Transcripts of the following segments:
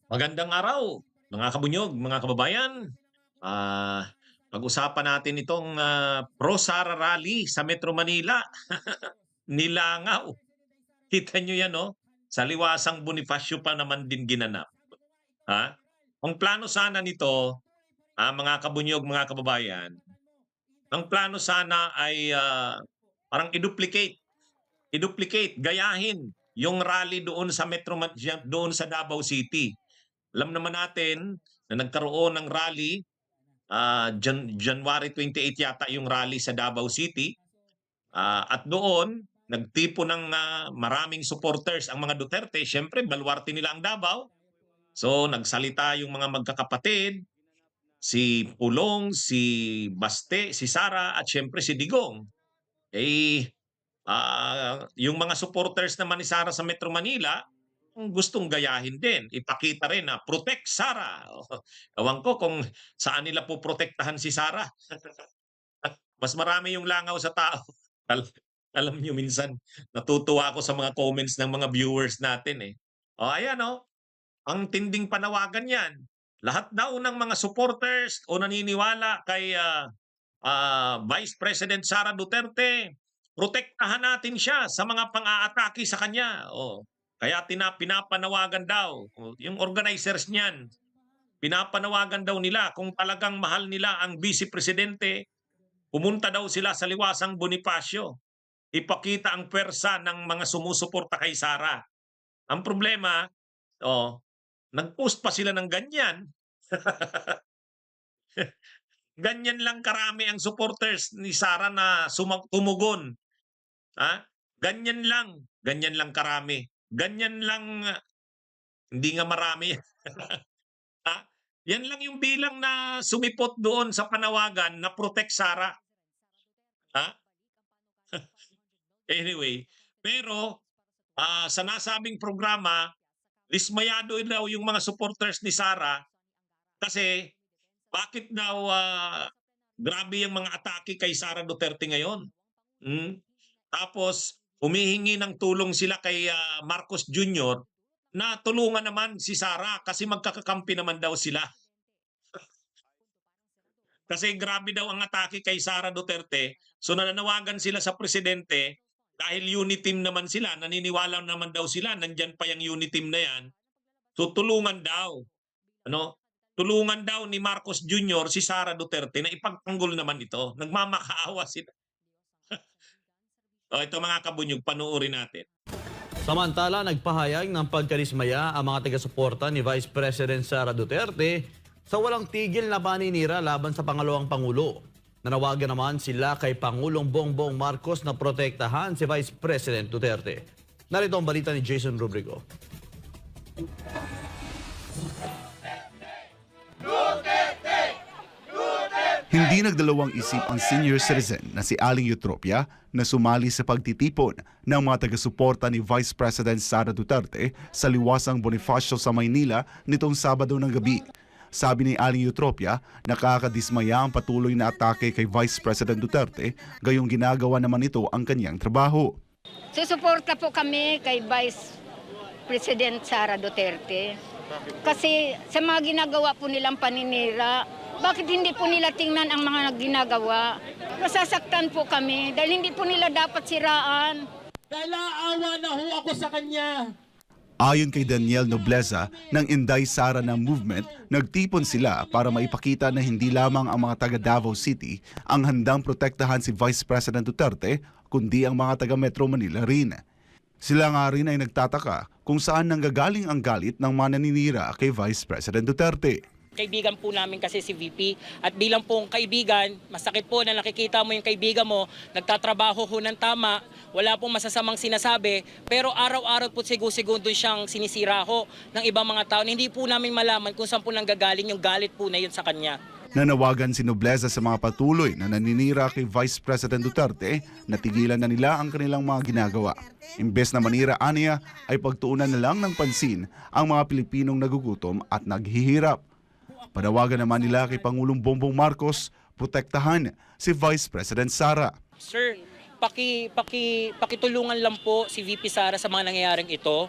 Magandang araw, mga kabunyog, mga kababayan. Ah, Pag-usapan natin itong Pro Sara Rally sa Metro Manila. Nilangaw. Kita nyo yan, no? Sa Liwasang Bonifacio pa naman din ginanap. Ha? Ang plano sana nito, mga kabunyog, mga kababayan, ang plano sana ay parang i-duplicate, gayahin yung rally doon sa doon sa Davao City. Alam naman natin na nagkaroon ng rally January 28 yata yung rally sa Davao City. At doon, nagtipo ng maraming supporters ang mga Duterte. Siyempre, baluarte nila ang Davao. So, nagsalita yung mga magkakapatid, si Pulong, si Baste, si Sara, at siyempre si Digong. Yung mga supporters naman ni Sara sa Metro Manila, gustong gayahin din. Ipakita rin na protect Sara. Ewan ko kung saan nila po protektahan si Sara. Mas marami yung langaw sa tao. Al- Alam niyo minsan, natutuwa ako sa mga comments ng mga viewers natin eh. Ayan ang tinding panawagan yan. Lahat daw ng mga supporters o naniniwala kay Vice President Sara Duterte, protektahan natin siya sa mga pang-aatake sa kanya. Kaya pinapanawagan daw yung organizers niyan. Pinapanawagan daw nila kung talagang mahal nila ang Vice Presidente, pumunta daw sila sa Liwasang Bonifacio. Ipakita ang pwersa ng mga sumusuporta kay Sara. Ang problema, nag-post pa sila ng ganyan. Ganyan lang karami ang supporters ni Sara na tumugon. Ha? Ganyan lang karami. Ganyan lang, hindi nga marami. Ha? Yan lang yung bilang na sumipot doon sa panawagan na protect Sara. Ha? Anyway, pero sa nasabing programa, dismayado daw yung mga supporters ni Sara kasi bakit daw grabe yung mga atake kay Sara Duterte ngayon. Hmm? Tapos humihingi ng tulong sila kay Marcos Jr. na tulungan naman si Sara kasi magkakakampi naman daw sila. Kasi grabe daw ang atake kay Sara Duterte. So nananawagan sila sa presidente dahil unity team naman sila, naniniwala naman daw sila, nandyan pa yung unity team na yan. So tulungan daw. Ano? Tulungan daw ni Marcos Jr. si Sara Duterte na ipagtanggol naman ito. Nagmamakaawa sila. Ito mga kabunyog, panuorin natin. Samantala, nagpahayag ng pagkarismaya ang mga taga-suporta ni Vice President Sara Duterte sa walang tigil na paninira laban sa pangalawang Pangulo. Nanawagan naman sila kay Pangulong Bongbong Marcos na protektahan si Vice President Duterte. Narito ang balita ni Jason Rubrico. Hindi nagdalawang isip ang senior citizen na si Aling Eutropia na sumali sa pagtitipon ng mga taga-suporta ni Vice President Sara Duterte sa Liwasang Bonifacio sa Maynila nitong Sabado ng gabi. Sabi ni Aling Eutropia, nakakadismaya ang patuloy na atake kay Vice President Duterte, gayong ginagawa naman ito ang kanyang trabaho. Susuporta po kami kay Vice President Sara Duterte. Kasi sa mga ginagawa po nilang paninira, bakit hindi po nila tingnan ang mga ginagawa? Nasasaktan po kami dahil hindi po nila dapat siraan. Nalaawa na ho ako sa kanya. Ayon kay Daniel Nobleza ng Inday Sara na movement, nagtipon sila para maipakita na hindi lamang ang mga taga Davao City ang handang protektahan si Vice President Duterte, kundi ang mga taga Metro Manila rin. Sila nga rin ay nagtataka kung saan nanggagaling ang galit ng mga naninira kay Vice President Duterte. Kaibigan po namin kasi si VP at bilang pong kaibigan, masakit po na nakikita mo yung kaibigan mo, nagtatrabaho ho ng tama, wala pong masasamang sinasabi, pero araw-araw po segundo siyang sinisira ho ng ibang mga tao. Hindi po namin malaman kung saan po nanggagaling yung galit po na yun sa kanya. Nanawagan si Nobleza sa mga patuloy na naninira kay Vice President Duterte na tigilan na nila ang kanilang mga ginagawa. Imbes na manira aniya ay pagtuunan na lang ng pansin ang mga Pilipinong nagugutom at naghihirap. Panawagan naman nila kay Pangulong Bongbong Marcos, protektahan si Vice President Sara. Sir, pakitulungan lang po si VP Sara sa mga nangyayaring ito.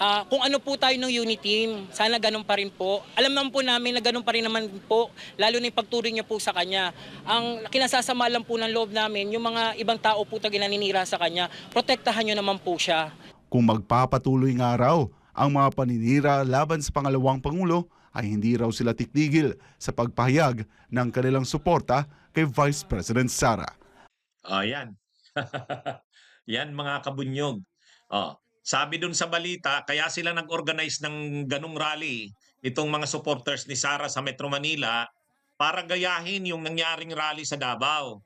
Kung ano po tayo ng unity team, sana ganun pa rin po. Alam naman po namin na ganun pa rin naman po, lalo na yung pagturing niyo po sa kanya. Ang kinasasama lang po ng loob namin, yung mga ibang tao po talaga naninira sa kanya, protektahan niyo naman po siya. Kung magpapatuloy nga raw ang mga paninira laban sa pangalawang Pangulo, ay hindi raw sila titigil sa pagpahayag ng kanilang suporta kay Vice President Sara. Yan. Yan mga kabunyog. Sabi dun sa balita, kaya sila nag-organize ng ganung rally, itong mga supporters ni Sara sa Metro Manila, para gayahin yung nangyaring rally sa Davao.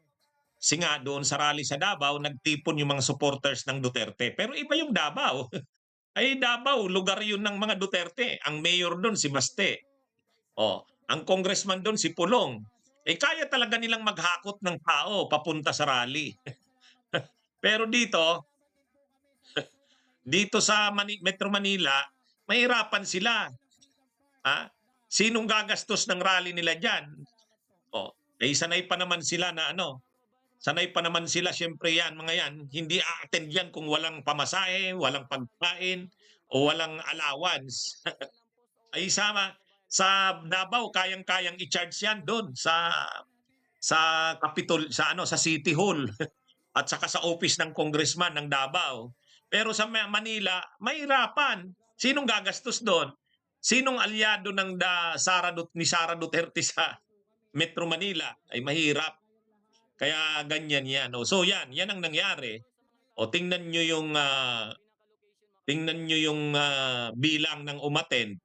Kasi nga doon sa rally sa Davao, nagtipon yung mga supporters ng Duterte. Pero iba yung Davao. Ay Davao, lugar yun ng mga Duterte. Ang mayor doon si Baste. Ang congressman doon si Pulong. Kaya talaga nilang maghakot ng tao papunta sa rally. Pero dito sa Metro Manila, mahirapan sila. Sinong gagastos ng rally nila dyan? Sanay pa naman sila na sanay pa naman sila, syempre yan, mga yan, hindi a-attend yan kung walang pamasahe, walang pagkain, o walang allowance. Ay sa Davao, kayang-kayang i-charge yan doon sa Capitol, sa City Hall at saka sa office ng congressman ng Davao. Pero sa Manila, mahirapan. Sinong gagastos doon? Sinong alyado ng ni Sara Duterte sa Metro Manila? Ay mahirap. Kaya ganyan yan. So yan ang nangyari. Tingnan nyo yung bilang ng umattend.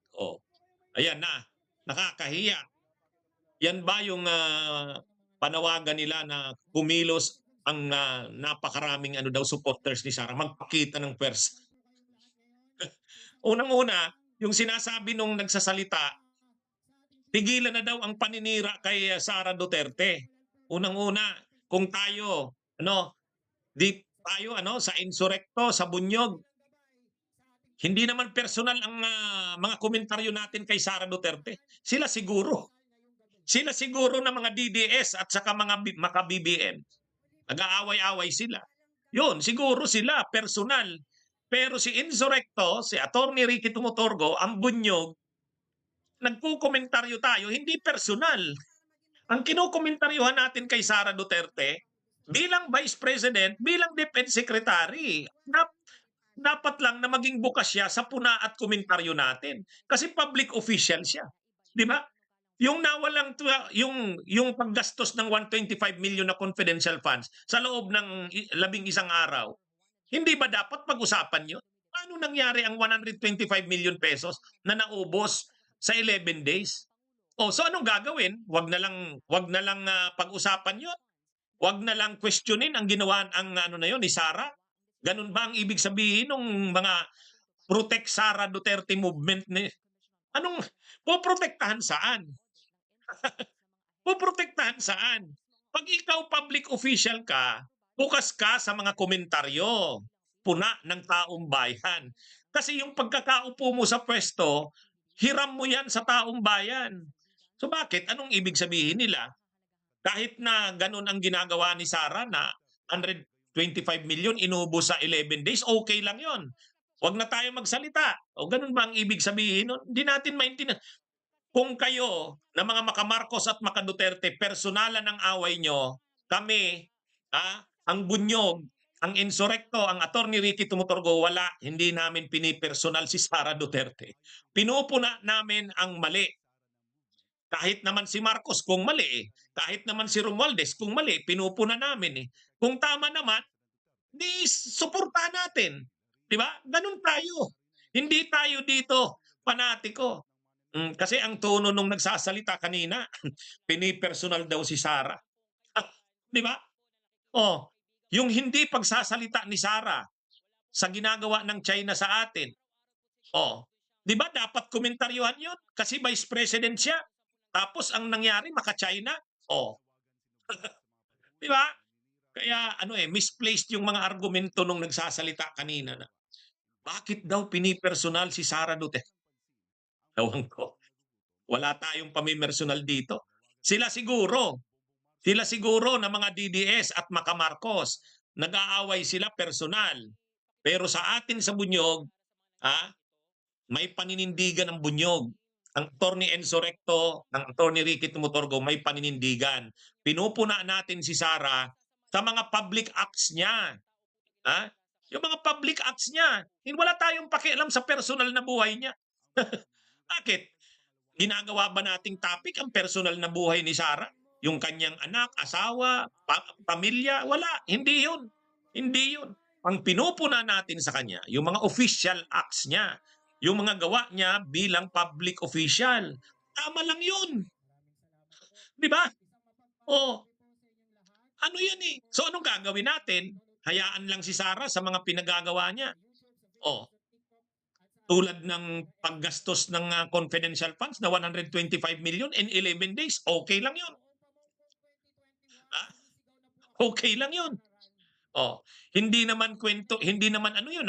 Ayan na. Nakakahiya. Yan ba yung panawagan nila na kumilos ang napakaraming supporters ni Sara, magpakita ng pwersa? Unang-una, yung sinasabi nung nagsasalita, tigilan na daw ang paninira kay Sara Duterte. Unang-una, kung tayo, sa insurekto, sa bunyog, hindi naman personal ang mga komentaryo natin kay Sara Duterte. Sila siguro na mga DDS at saka mga BBM. Nag-aaway-away sila. Yun, siguro sila, personal. Pero si insurekto, si Atty. Ricky Tumutorgo, ang bunyog, nagkukomentaryo tayo, hindi personal. Ang kinukomentaryuhan natin kay Sara Duterte, bilang Vice President, bilang Defense Secretary, dapat lang na maging bukas siya sa puna at komentaryo natin. Kasi public official siya. Di ba? Yung nawalang yung paggastos ng 125 million na confidential funds sa loob ng 11 araw, hindi ba dapat pag-usapan yun? Paano nangyari ang 125 million pesos na naubos sa 11 days? So anong gagawin? Wag na lang pag-usapan 'yon. Wag na lang questionin ang ginawa ni Sara. Ganun ba ang ibig sabihin ng mga Protect Sara Duterte movement ni? Anong poprotektahan saan? Poprotektahan saan? Pag ikaw public official ka, bukas ka sa mga komentaryo, puna ng taong bayan. Kasi yung pagkakaupo mo sa pwesto, hiram mo yan sa taong bayan. So bakit? Anong ibig sabihin nila? Kahit na ganun ang ginagawa ni Sara na 125 million inubos sa 11 days, okay lang yon. Huwag na tayo magsalita. O ganun ba ang ibig sabihin? Hindi natin maintindihan. Kung kayo na mga maka-Marcos at maka-Duterte, personalan ang away nyo, kami, ang bunyog, ang insurekto, ang Atty. Ricky Tumutorgo, wala, hindi namin pinipersonal si Sara Duterte. Pinupuna namin ang mali. Kahit naman si Marcos kung mali kahit naman si Romualdez kung mali, pinupuna namin Kung tama naman, di suportahan natin. 'Di ba? Ganun tayo. Hindi tayo dito panatiko. Kasi ang tono nung nagsasalita kanina, pinipersonal daw si Sara. 'Di ba? Yung hindi pagsasalita ni Sara sa ginagawa ng China sa atin. 'Di ba dapat komentaryuhan 'yon kasi Vice President siya. Tapos ang nangyari maka-China. 'Di ba? Kaya misplaced yung mga argumento nung nagsasalita kanina na bakit daw pinipersonal si Sara Duterte? Ewan ko. Wala tayong pamimersonal dito. Sila siguro na mga DDS at maka-Marcos. nag-aaway sila personal. Pero sa atin sa Bunyog, may paninindigan ng Bunyog. Ang Attorney Enzo Recto, ang Attorney Ricky Tumutorgo, may paninindigan. Pinupuna natin si Sara sa mga public acts niya. Yung mga public acts niya. Wala tayong pakialam sa personal na buhay niya. Bakit? Ginagawa ba nating topic ang personal na buhay ni Sara? Yung kanyang anak, asawa, pamilya? Wala. Hindi yun. Hindi yun. Ang pinupuna natin sa kanya, yung mga official acts niya, yung mga gawa niya bilang public official. Tama lang yun. Di ba? O, ano yan eh? So anong gagawin natin? Hayaan lang si Sara sa mga pinagagawa niya. O, tulad ng paggastos ng confidential funds na 125 million in 11 days, okay lang yun. Okay lang yun. Oh, hindi naman kwento, hindi naman ano yun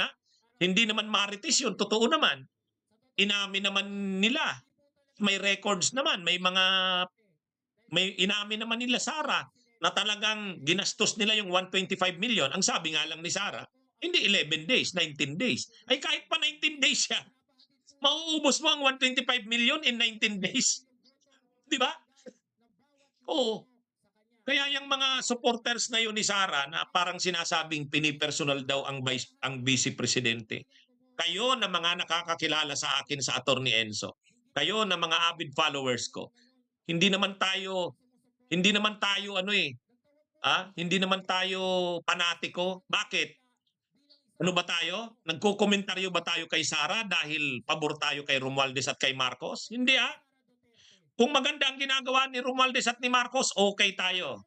Hindi naman marites yun, totoo naman. Inamin naman nila. May records naman, may inamin naman nila Sara na talagang ginastos nila yung 125 million. Ang sabi nga lang ni Sara, hindi 11 days, 19 days. Ay kahit pa 19 days siya, mauubos mo ang 125 million in 19 days. Di ba? Oo. Kaya yung mga supporters na yun ni Sara na parang sinasabing pinipersonal daw ang vice presidente. Kayo na mga nakakakilala sa akin sa Attorney Enzo, kayo na mga avid followers ko, hindi naman tayo hindi naman tayo panatiko. Bakit? Ano ba tayo? Nagko-komentaryo ba tayo kay Sara dahil pabor tayo kay Romualdez at kay Marcos? Hindi Kung maganda ang ginagawa ni Romualdez at ni Marcos, okay tayo.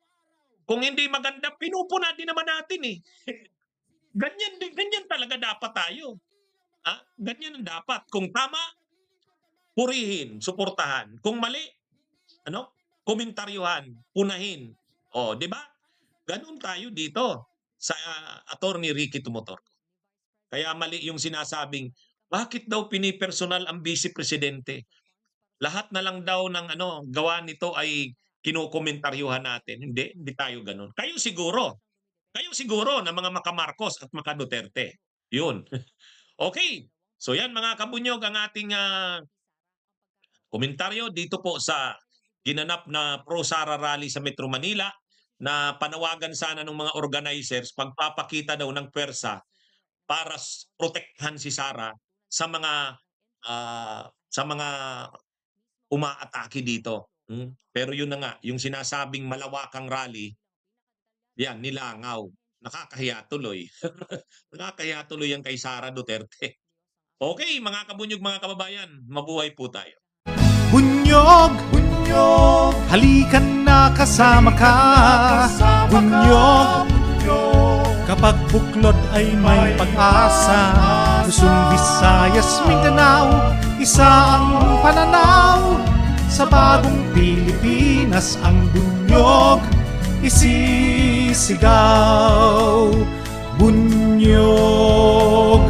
Kung hindi maganda, pinupuna din naman natin eh. Ganyan talaga dapat tayo. Ganyan ang dapat. Kung tama, purihin, suportahan. Kung mali, komentaryuhan, punahin. O, di ba? Ganun tayo dito sa Attorney Ricky Tumutorgo. Kaya mali yung sinasabing, bakit daw pinipersonal ang vice presidente? Lahat na lang daw ng gawa nito ay kinukomentaryuhan natin. Hindi tayo ganun. Kayo siguro na mga maka-Marcos at maka-Duterte. Yun. Okay. So yan mga kabunyog ang ating komentaryo dito po sa ginanap na pro-Sara rally sa Metro Manila na panawagan sana ng mga organizers pagpapakita daw ng pwersa para protektahan si Sara sa mga umaatake dito. Pero yun na nga, yung sinasabing malawakang rally, yan, nilangaw. Nakakahiya tuloy. Nakakahiya tuloy yan kay Sara Duterte. Okay, mga kabunyog, mga kababayan, mabuhay po tayo. Bunyog, bunyog, halikan na kasama ka. Bunyog, kapag buklod ay may pag-asa. Luzon, Visayas, Mindanao, isa ang pananaw. Sa bagong Pilipinas ang bunyog isisigaw. Bunyog,